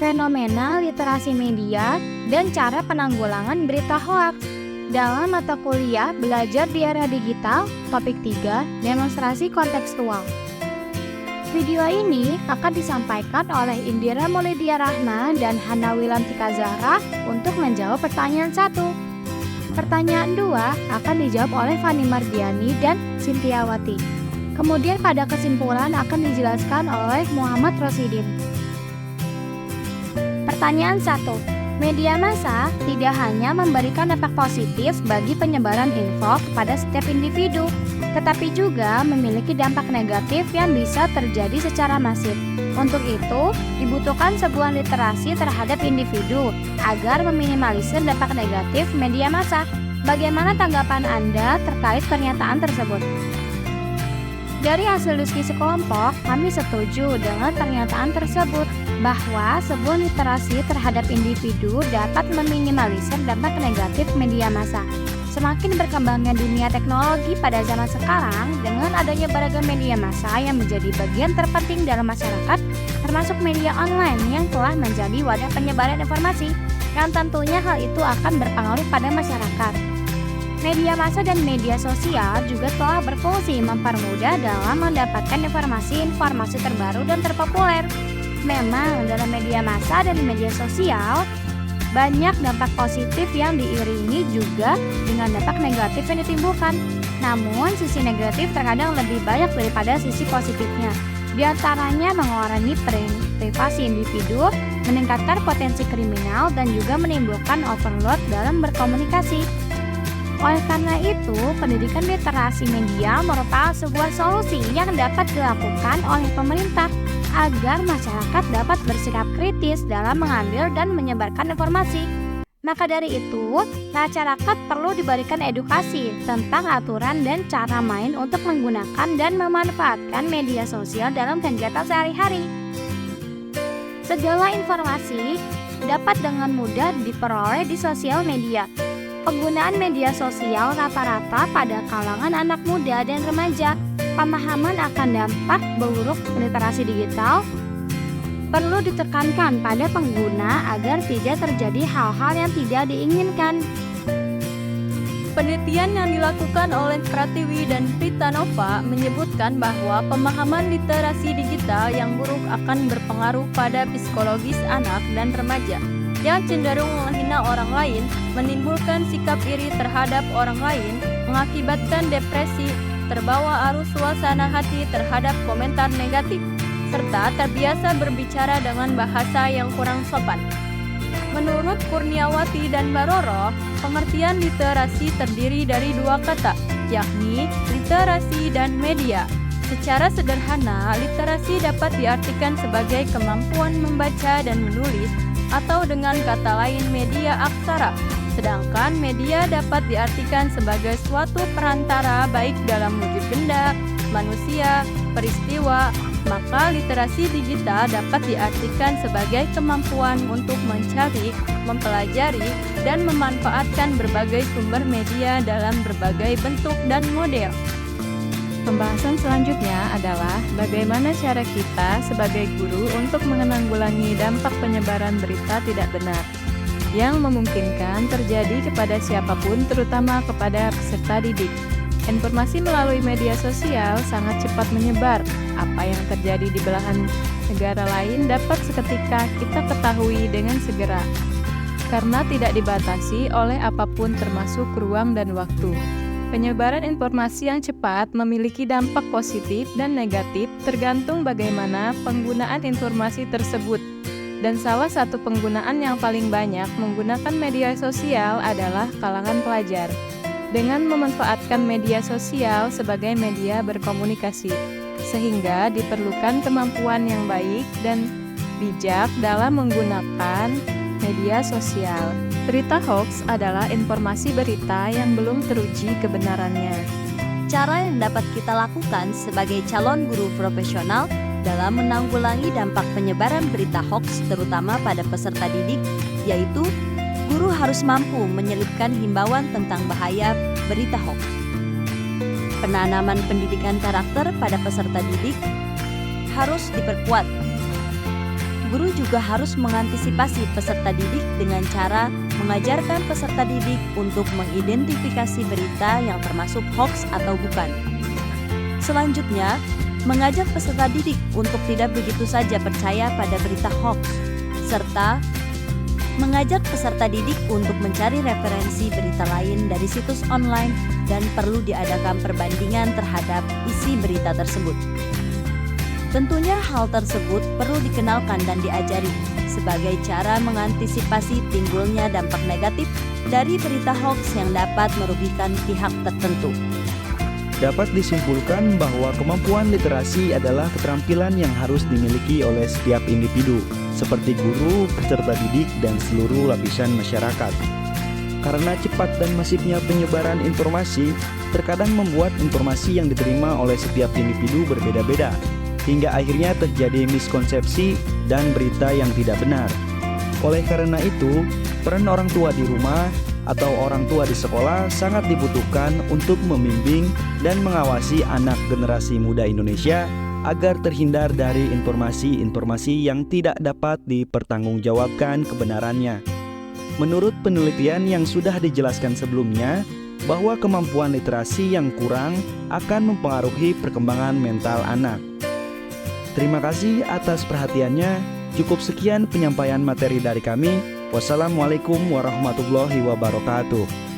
fenomena literasi media, dan cara penanggulangan berita hoaks. Dalam mata kuliah Belajar di Era Digital, topik 3, demonstrasi kontekstual. Video ini akan disampaikan oleh Indira Maulidia Rahma dan Hana Wilantika Zahra untuk menjawab pertanyaan 1. Pertanyaan 2 akan dijawab oleh Fani Mardiani dan Sintiawati. Kemudian pada kesimpulan akan dijelaskan oleh Muhammad Rosidin. Pertanyaan 1. Media massa tidak hanya memberikan dampak positif bagi penyebaran info kepada setiap individu, tetapi juga memiliki dampak negatif yang bisa terjadi secara masif. Untuk itu, dibutuhkan sebuah literasi terhadap individu agar meminimalisir dampak negatif media massa. Bagaimana tanggapan Anda terkait pernyataan tersebut? Dari hasil diskusi kelompok, kami setuju dengan pernyataan tersebut bahwa sebuah literasi terhadap individu dapat meminimalisir dampak negatif media massa. Semakin berkembangnya dunia teknologi pada zaman sekarang, dengan adanya beragam media massa yang menjadi bagian terpenting dalam masyarakat, termasuk media online yang telah menjadi wadah penyebaran informasi, yang tentunya hal itu akan berpengaruh pada masyarakat. Media massa dan media sosial juga telah berfungsi mempermudah dalam mendapatkan informasi terbaru dan terpopuler. Memang dalam media massa dan media sosial, banyak dampak positif yang diiringi juga dengan dampak negatif yang ditimbulkan. Namun, sisi negatif terkadang lebih banyak daripada sisi positifnya. Di antaranya mengurangi privasi individu, meningkatkan potensi kriminal, dan juga menimbulkan overload dalam berkomunikasi. Oleh karena itu, pendidikan literasi media merupakan sebuah solusi yang dapat dilakukan oleh pemerintah agar masyarakat dapat bersikap kritis dalam mengambil dan menyebarkan informasi. Maka dari itu, masyarakat perlu diberikan edukasi tentang aturan dan cara main untuk menggunakan dan memanfaatkan media sosial dalam kegiatan sehari-hari. Segala informasi dapat dengan mudah diperoleh di sosial media. Penggunaan media sosial rata-rata pada kalangan anak muda dan remaja. Pemahaman akan dampak buruk literasi digital perlu ditekankan pada pengguna agar tidak terjadi hal-hal yang tidak diinginkan. Penelitian yang dilakukan oleh Pratiwi dan Pritanova menyebutkan bahwa pemahaman literasi digital yang buruk akan berpengaruh pada psikologis anak dan remaja yang cenderung menghina orang lain, menimbulkan sikap iri terhadap orang lain, mengakibatkan depresi, terbawa arus suasana hati terhadap komentar negatif, serta terbiasa berbicara dengan bahasa yang kurang sopan. Menurut Kurniawati dan Baroro, pengertian literasi terdiri dari dua kata, yakni literasi dan media. Secara sederhana, literasi dapat diartikan sebagai kemampuan membaca dan menulis, atau dengan kata lain media aksara. Sedangkan media dapat diartikan sebagai suatu perantara baik dalam wujud benda, manusia, peristiwa. Maka literasi digital dapat diartikan sebagai kemampuan untuk mencari, mempelajari, dan memanfaatkan berbagai sumber media dalam berbagai bentuk dan model. Pembahasan selanjutnya adalah bagaimana cara kita sebagai guru untuk menanggulangi dampak penyebaran berita tidak benar yang memungkinkan terjadi kepada siapapun, terutama kepada peserta didik. Informasi melalui media sosial sangat cepat menyebar. Apa yang terjadi di belahan negara lain dapat seketika kita ketahui dengan segera, karena tidak dibatasi oleh apapun termasuk ruang dan waktu. Penyebaran informasi yang cepat memiliki dampak positif dan negatif tergantung bagaimana penggunaan informasi tersebut. Dan salah satu penggunaan yang paling banyak menggunakan media sosial adalah kalangan pelajar, dengan memanfaatkan media sosial sebagai media berkomunikasi, sehingga diperlukan kemampuan yang baik dan bijak dalam menggunakan media sosial. Berita hoax adalah informasi berita yang belum teruji kebenarannya. Cara yang dapat kita lakukan sebagai calon guru profesional dalam menanggulangi dampak penyebaran berita hoax terutama pada peserta didik, yaitu guru harus mampu menyelipkan himbauan tentang bahaya berita hoax. Penanaman pendidikan karakter pada peserta didik harus diperkuat. guru juga harus mengantisipasi peserta didik dengan cara mengajarkan peserta didik untuk mengidentifikasi berita yang termasuk hoax atau bukan. Selanjutnya, mengajak peserta didik untuk tidak begitu saja percaya pada berita hoax, serta mengajak peserta didik untuk mencari referensi berita lain dari situs online dan perlu diadakan perbandingan terhadap isi berita tersebut. Tentunya hal tersebut perlu dikenalkan dan diajari sebagai cara mengantisipasi timbulnya dampak negatif dari berita hoax yang dapat merugikan pihak tertentu. Dapat disimpulkan bahwa kemampuan literasi adalah keterampilan yang harus dimiliki oleh setiap individu, seperti guru, peserta didik, dan seluruh lapisan masyarakat. Karena cepat dan masifnya penyebaran informasi, terkadang membuat informasi yang diterima oleh setiap individu berbeda-beda, hingga akhirnya terjadi miskonsepsi dan berita yang tidak benar. Oleh karena itu, peran orang tua di rumah atau orang tua di sekolah sangat dibutuhkan untuk membimbing dan mengawasi anak generasi muda Indonesia agar terhindar dari informasi-informasi yang tidak dapat dipertanggungjawabkan kebenarannya. Menurut penelitian yang sudah dijelaskan sebelumnya, bahwa kemampuan literasi yang kurang akan mempengaruhi perkembangan mental anak. Terima kasih atas perhatiannya. Cukup sekian penyampaian materi dari kami. Wassalamualaikum warahmatullahi wabarakatuh.